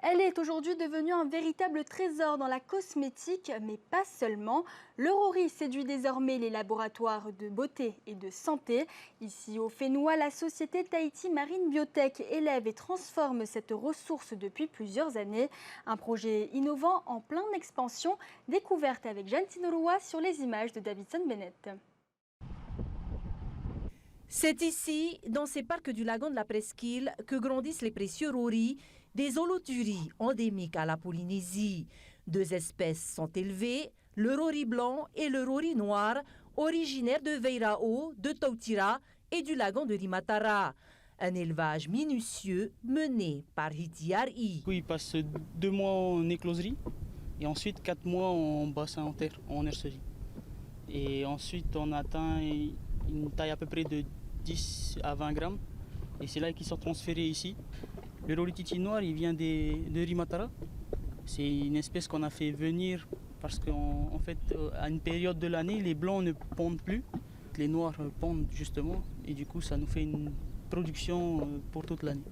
Elle est aujourd'hui devenue un véritable trésor dans la cosmétique, mais pas seulement. Le Rory séduit désormais les laboratoires de beauté et de santé. Ici au Fénois, la société Tahiti Marine Biotech élève et transforme cette ressource depuis plusieurs années. Un projet innovant en pleine expansion, découverte avec Jeanne Tinoroa sur les images de Davidson Bennett. C'est ici, dans ces parcs du lagon de la Presqu'île, que grandissent les précieux roris, des holothuries endémiques à la Polynésie. Deux espèces sont élevées, le rori blanc et le rori noir, originaires de Veirao, de Tautira et du lagon de Rimatara. Un élevage minutieux mené par Hitiari. Il passe 2 mois en écloserie et ensuite 4 mois en bassin en terre, en nurserie. Et ensuite on atteint une taille à peu près de 10 à 20 grammes et c'est là qu'ils sont transférés ici. Le rori titi noir, il vient de Rimatara. C'est une espèce qu'on a fait venir parce qu'en fait, à une période de l'année, les blancs ne pondent plus. Les noirs pondent justement et du coup, ça nous fait une production pour toute l'année.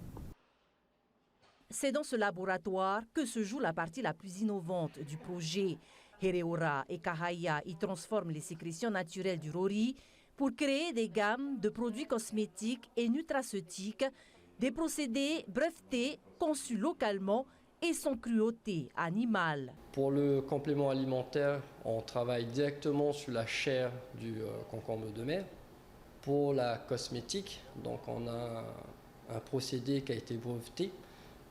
C'est dans ce laboratoire que se joue la partie la plus innovante du projet. Hereora et Kahaya y transforment les sécrétions naturelles du rori pour créer des gammes de produits cosmétiques et nutraceutiques, des procédés brevetés conçus localement et sans cruauté animale. Pour le complément alimentaire, on travaille directement sur la chair du concombre de mer. Pour la cosmétique, donc on a un procédé qui a été breveté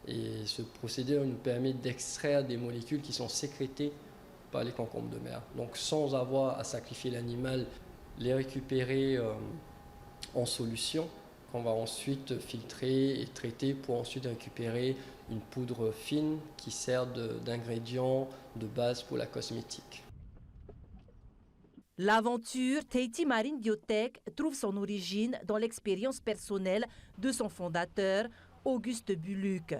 et ce procédé nous permet d'extraire des molécules qui sont sécrétées par les concombres de mer. Donc sans avoir à sacrifier l'animal, les récupérer en solution qu'on va ensuite filtrer et traiter pour ensuite récupérer une poudre fine qui sert d'ingrédient de base pour la cosmétique. L'aventure Tahiti Marine Biotech trouve son origine dans l'expérience personnelle de son fondateur, Auguste Buluc.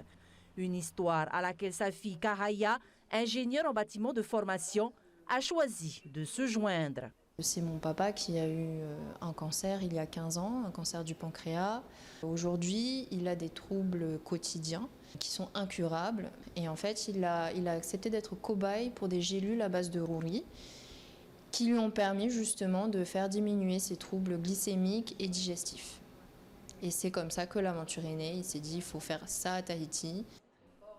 Une histoire à laquelle sa fille Kahaya, ingénieure en bâtiment de formation, a choisi de se joindre. C'est mon papa qui a eu un cancer il y a 15 ans, un cancer du pancréas. Aujourd'hui, il a des troubles quotidiens qui sont incurables. Et en fait, il a accepté d'être cobaye pour des gélules à base de rori qui lui ont permis justement de faire diminuer ses troubles glycémiques et digestifs. Et c'est comme ça que l'aventure est née. Il s'est dit, il faut faire ça à Tahiti.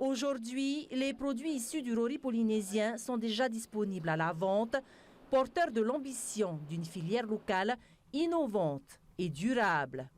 Aujourd'hui, les produits issus du rori polynésien sont déjà disponibles à la vente, porteurs de l'ambition d'une filière locale innovante et durable.